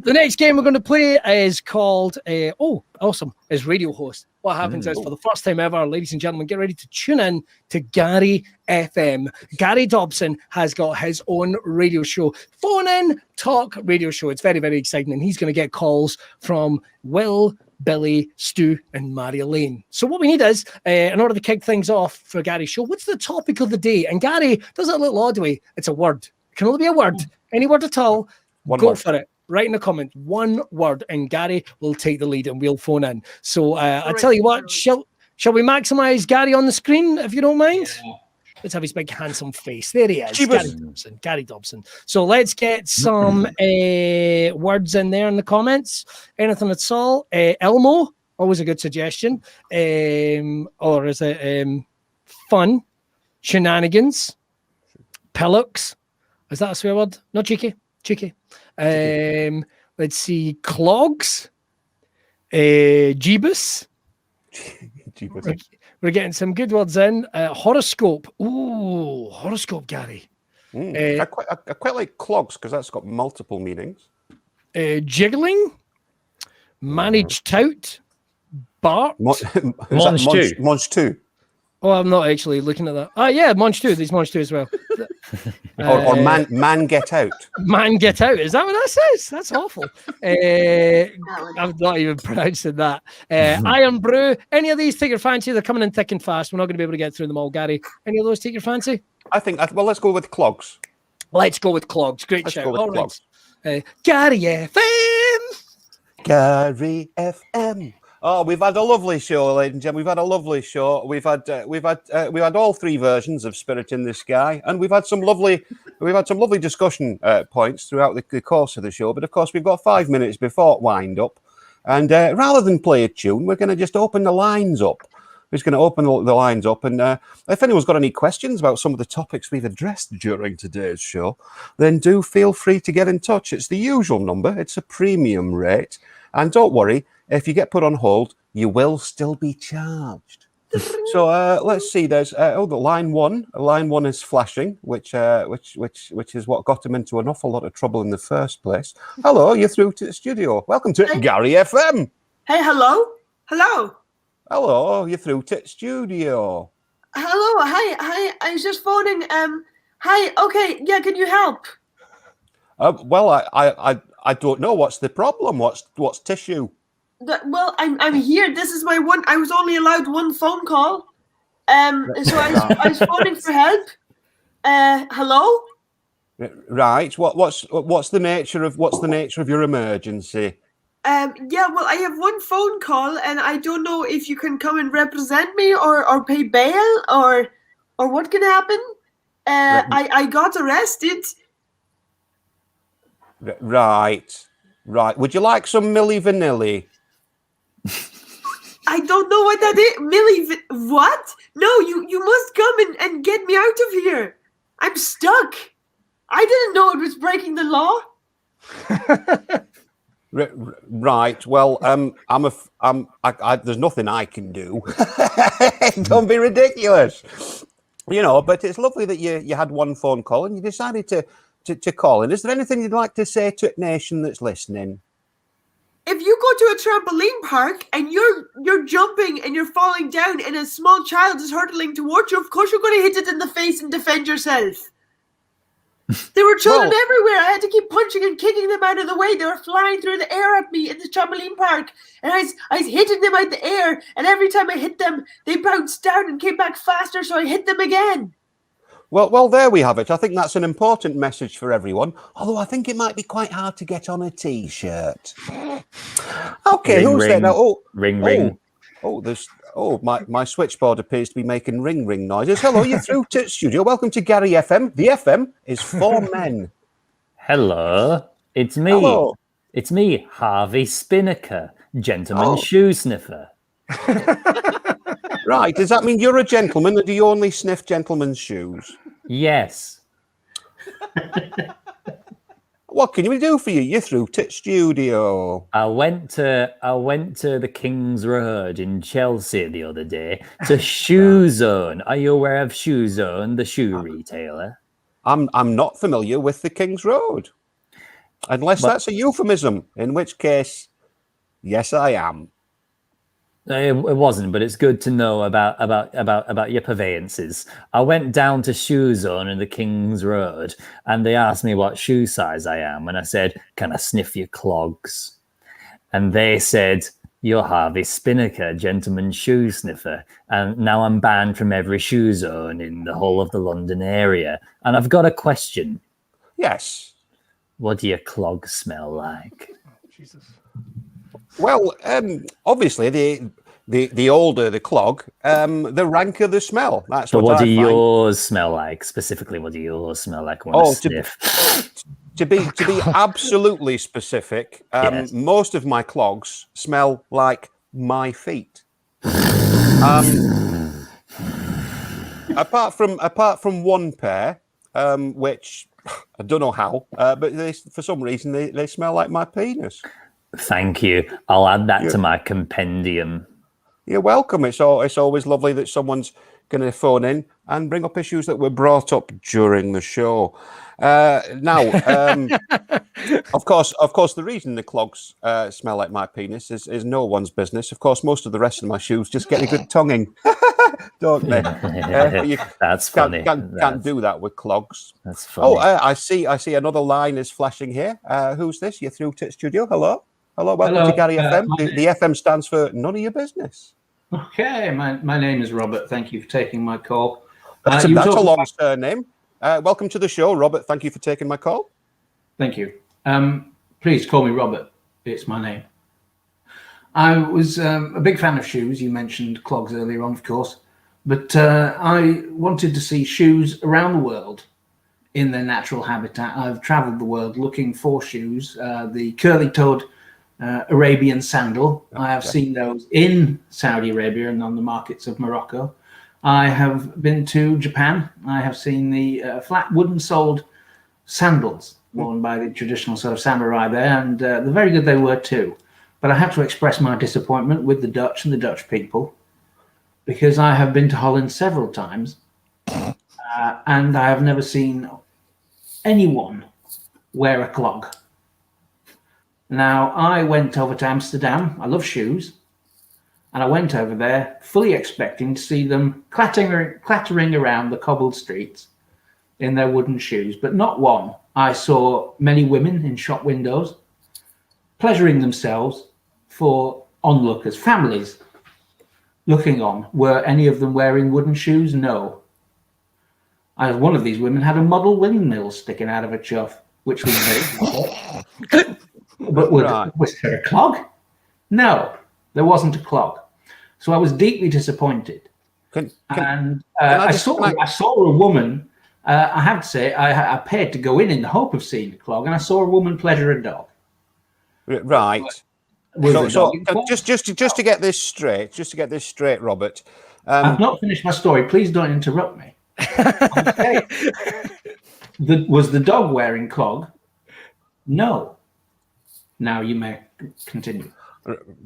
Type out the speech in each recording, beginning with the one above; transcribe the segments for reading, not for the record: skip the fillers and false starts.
The next game we're going to play is called, awesome, is Radio Host. What happens is, for the first time ever, ladies and gentlemen, get ready to tune in to Gary FM. Gary Dobson has got his own radio show, phone in, talk radio show. It's very, very exciting, and he's going to get calls from Will, Billy, Stu, and Mary Elaine. So what we need is, in order to kick things off for Gary's show, what's the topic of the day? And Gary does it a little odd way. It's a word. It can only be a word. Any word at all. Go for it. Write in the comment one word, and Gary will take the lead, and we'll phone in. So I tell you what, shall we maximize Gary on the screen, if you don't mind? Yeah. Let's have his big handsome face. There he is, Gary Dobson. So let's get some words in there in the comments. Anything at all? Elmo, always a good suggestion. Or is it fun? Shenanigans? Pillocks? Is that a swear word? Not cheeky. Cheeky. Let's see. Clogs. Jeebus. We're getting some good words in. Horoscope. Ooh, horoscope, Gary. I quite like clogs because that's got multiple meanings. Jiggling. Managed tout. Bart. Monge 2. Oh, I'm not actually looking at that. Oh, yeah, Monge 2. There's Monge 2 as well. Or man get out. Man get out. Is that what that says? That's awful. I'm not even pronouncing that. Iron Brew. Any of these take your fancy? They're coming in thick and fast. We're not going to be able to get through them all, Gary. Any of those take your fancy? I think, let's go with clogs. Let's go with clogs. Great shout. All clogs. Right. Gary FM. Gary FM. Oh, we've had a lovely show, ladies and gentlemen. We've had a lovely show. We've had all three versions of Spirit in the Sky, and we've had some lovely discussion points throughout the course of the show. But of course, we've got 5 minutes before wind up, and rather than play a tune, we're going to just open the lines up. We're just going to open the lines up, and if anyone's got any questions about some of the topics we've addressed during today's show, then do feel free to get in touch. It's the usual number. It's a premium rate, and don't worry. If you get put on hold, you will still be charged. So let's see. There's the line one. Line one is flashing, which is what got him into an awful lot of trouble in the first place. Hello, you're through to the studio. Welcome to Gary FM. Hey, hello. Hello, you're through to the studio. Hello, hi. I was just phoning. Hi. Okay, yeah. Can you help? Well, I don't know. What's the problem? What's tissue? Well, I'm here. This is my one. I was only allowed one phone call. So I was phoning for help. Hello. Right. What's the nature of your emergency? Yeah. Well, I have one phone call, and I don't know if you can come and represent me, or pay bail, or what can happen. I got arrested. Right. Would you like some Milli Vanilli? I don't know what that is. What? No, you must come and get me out of here. I'm stuck. I didn't know it was breaking the law. Right. Well, there's nothing I can do. Don't be ridiculous. But it's lovely that you had one phone call and you decided to call in. Is there anything you'd like to say to a nation that's listening? If you go to a trampoline park and you're jumping and you're falling down and a small child is hurtling towards you, of course you're going to hit it in the face and defend yourself. There were children everywhere. I had to keep punching and kicking them out of the way. They were flying through the air at me in the trampoline park. And I was hitting them out the air. And every time I hit them, they bounced down and came back faster, so I hit them again. Well, there we have it. I think that's an important message for everyone. Although I think it might be quite hard to get on a T-shirt. Okay, who's there now? Oh, ring. My switchboard appears to be making ring noises. Hello, you're through to studio. Welcome to Gary FM. The FM is for men. Hello, it's me. Hello. It's me, Harvey Spinnaker, gentleman shoe sniffer. Right, does that mean you're a gentleman, or do you only sniff gentlemen's shoes? Yes. What can we do for you? You're through to studio. I went to the King's Road in Chelsea the other day to Shoe Zone. Are you aware of Shoe Zone, the shoe retailer? I'm not familiar with the King's Road. Unless that's a euphemism, in which case, yes, I am. It wasn't, but it's good to know about your purveyances. I went down to Shoe Zone in the King's Road, and they asked me what shoe size I am, and I said, "Can I sniff your clogs?" And they said, "You're Harvey Spinnaker, gentleman shoe sniffer, and now I'm banned from every Shoe Zone in the whole of the London area." And I've got a question. Yes. What do your clogs smell like? Jesus. Well, obviously, the older the clog, the ranker the smell. That's So what I do find. yours smell like? Specifically, what do yours smell like when I sniff? To be absolutely specific, Yes. most of my clogs smell like my feet. Apart from one pair, which I don't know how, but for some reason they smell like my penis. Thank you. I'll add that to my compendium. You're welcome. It's always lovely that someone's going to phone in and bring up issues that were brought up during the show. Now, of course, the reason the clogs smell like my penis is no one's business. Of course, most of the rest of my shoes just get a good tonguing, don't they? That's funny. Can't do that with clogs. That's funny. Oh, I see another line is flashing here. Who's this? You're through to studio. Hello, welcome to Gary FM. The FM stands for none of your business. Okay, my name is Robert. Thank you for taking my call. That's a long surname. Welcome to the show, Robert. Thank you for taking my call. Thank you. Please call me Robert. It's my name. I was a big fan of shoes. You mentioned clogs earlier on, of course. But I wanted to see shoes around the world in their natural habitat. I've traveled the world looking for shoes. The curly-toed Arabian sandal. I have seen those in Saudi Arabia and on the markets of Morocco. I have been to Japan. I have seen the flat wooden-soled sandals worn by the traditional sort of samurai there, and they're very good they were too. But I have to express my disappointment with the Dutch and the Dutch people, because I have been to Holland several times, and I have never seen anyone wear a clog. Now, I went over to Amsterdam. I love shoes. And I went over there fully expecting to see them clattering around the cobbled streets in their wooden shoes, but not one. I saw many women in shop windows pleasuring themselves for onlookers, families looking on. Were any of them wearing wooden shoes? No. One of these women had a model windmill sticking out of her chuff, which was very But was there a clog? No, there wasn't a clog. So I was deeply disappointed. I saw a woman. I have to say, I paid to go in the hope of seeing a clog, and I saw a woman pleasure a dog. Right. So just to get this straight, Robert. I've not finished my story. Please don't interrupt me. Okay. Was the dog wearing clog? No. Now you may continue.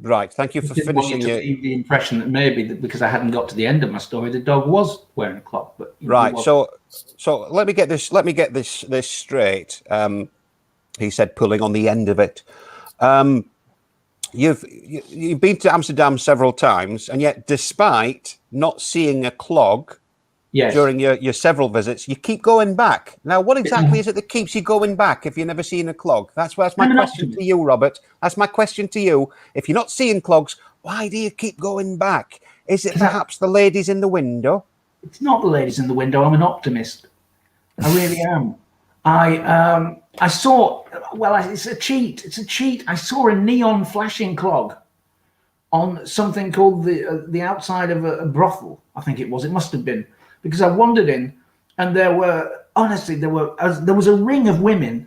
Right. Thank you for finishing the impression that maybe because I hadn't got to the end of my story, the dog was wearing a clog. But right. So let me get this straight. He said, pulling on the end of it. You've been to Amsterdam several times, and yet, despite not seeing a clog during your several visits, you keep going back. Now, what exactly is it that keeps you going back if you've never seen a clog? That's my question to you, Robert. That's my question to you. If you're not seeing clogs, why do you keep going back? Is it perhaps the ladies in the window? It's not the ladies in the window. I'm an optimist. I really am. I saw. Well, it's a cheat. It's a cheat. I saw a neon flashing clog on something called the outside of a brothel. I think it was. It must have been. Because I wandered in, and there was a ring of women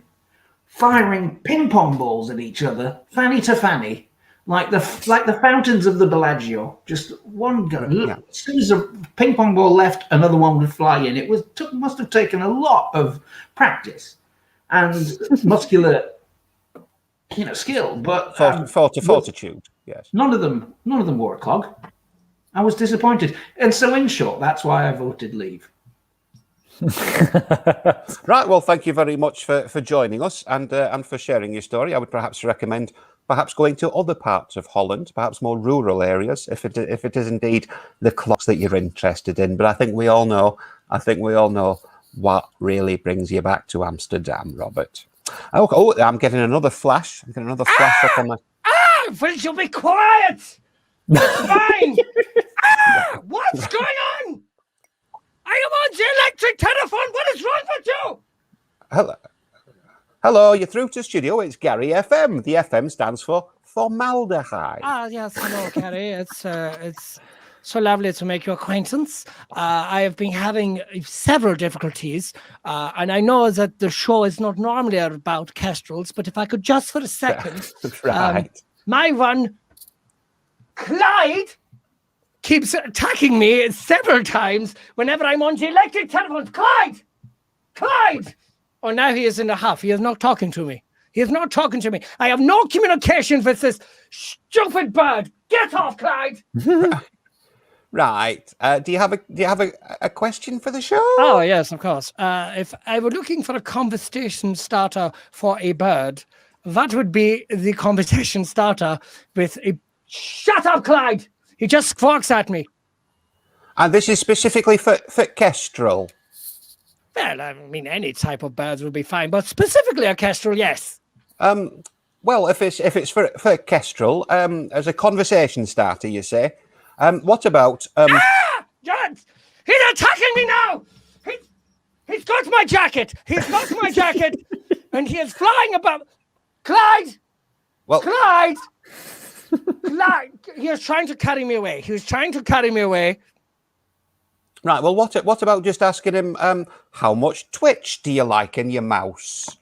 firing ping pong balls at each other, fanny to fanny, like the fountains of the Bellagio. Just one gun. Yeah. As soon as a ping pong ball left, another one would fly in. It must have taken a lot of practice and muscular, skill. But fortitude. Yes. None of them wore a clog. I was disappointed. And so, in short, that's why I voted leave. Right. Well, thank you very much for joining us and for sharing your story. I would perhaps recommend going to other parts of Holland, perhaps more rural areas, if it is indeed the clocks that you're interested in. But I think we all know what really brings you back to Amsterdam, Robert. Oh, I'm getting another flash. I'm getting another flash up on my. Will you be quiet? It's fine. What's going on? I am on the electric telephone. What is wrong with you? Hello, you're through to studio. It's Gary FM. The FM stands for formaldehyde. Yes, hello, Gary. It's so lovely to make your acquaintance. I have been having several difficulties, and I know that the show is not normally about kestrels, but if I could just for a second, Right. my one, Clyde, keeps attacking me several times whenever I'm on the electric telephone. Clyde! Oh, now he is in a huff. He is not talking to me. I have no communication with this stupid bird. Get off, Clyde! Right. Do you have a question for the show? Oh, yes, of course. If I were looking for a conversation starter for a bird, that would be the conversation starter with a... Shut up, Clyde! He just squawks at me. And this is specifically for kestrel. Well, I mean, any type of birds would be fine, but specifically a kestrel, yes. Well, if it's for kestrel, as a conversation starter, you say. What about John, he's attacking me now. He's got my jacket. And he is flying above. Clyde. Well, Clyde. He is trying to carry me away. Right. Well, what about just asking him how much twitch do you like in your mouse?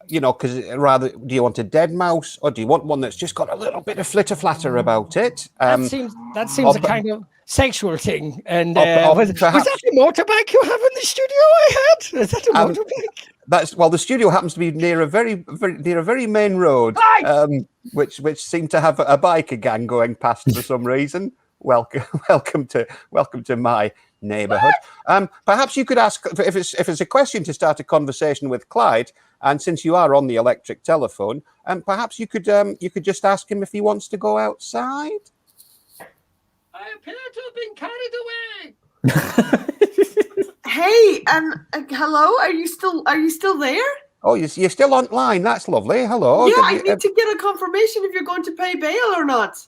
You know, because do you want a dead mouse or do you want one that's just got a little bit of flitter flatter about it? That seems a kind of sexual thing. And was perhaps, that the motorbike you have in the studio? I had. Is that a motorbike? The studio happens to be near a very main road, which seemed to have a biker gang going past for some reason. Welcome to my neighbourhood. Perhaps you could ask if it's a question to start a conversation with Clyde, and since you are on the electric telephone, perhaps you could just ask him if he wants to go outside. I appear to have been carried away. Hey, hello. Are you still there? Oh, you're still online. That's lovely. Hello. Yeah, I need to get a confirmation if you're going to pay bail or not.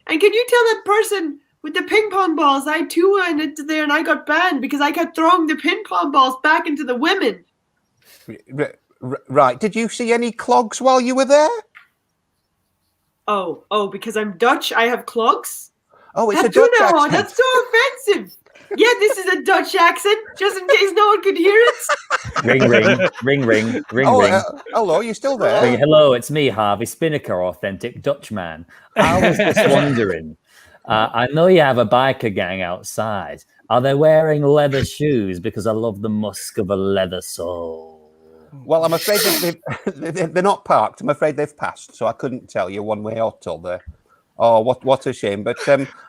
And can you tell that person with the ping pong balls? I too went into there and I got banned because I kept throwing the ping pong balls back into the women. Right. Did you see any clogs while you were there? Oh, because I'm Dutch, I have clogs? Oh, it's a Dutch accent. That's so offensive. Yeah, this is a Dutch accent, just in case no one could hear it. Ring. Hello, you still there? Ring. Hello, it's me, Harvey Spinnaker, authentic Dutchman. I was just wondering, I know you have a biker gang outside. Are they wearing leather shoes? Because I love the musk of a leather sole. Well, I'm afraid they're not parked. I'm afraid they've passed, so I couldn't tell you one way or t'other. Oh, what a shame. But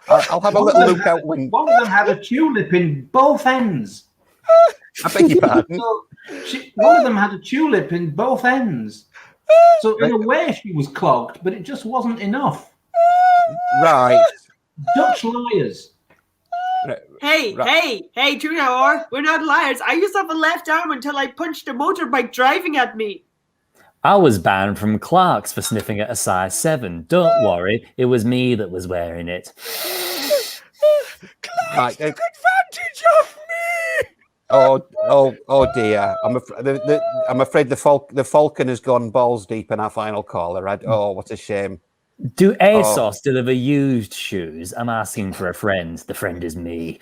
I'll have a little look out window. One of them had a tulip in both ends. I beg your pardon? One of them had a tulip in both ends. So in a way she was clogged, but it just wasn't enough. Right. Dutch liars. Hey, Junior, we're not liars. I used to have a left arm until I punched a motorbike driving at me. I was banned from Clark's for sniffing at a size 7. Don't worry, it was me that was wearing it. Clark's took advantage of me. Oh dear. I'm afraid the Falcon has gone balls deep in our final caller. What a shame. Do ASOS deliver used shoes? I'm asking for a friend. The friend is me.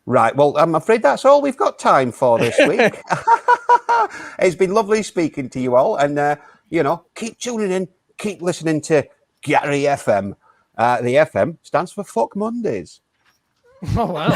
Right. Well, I'm afraid that's all we've got time for this week. It's been lovely speaking to you all. And, keep tuning in. Keep listening to Gary FM. The FM stands for Fuck Mondays. Oh, wow.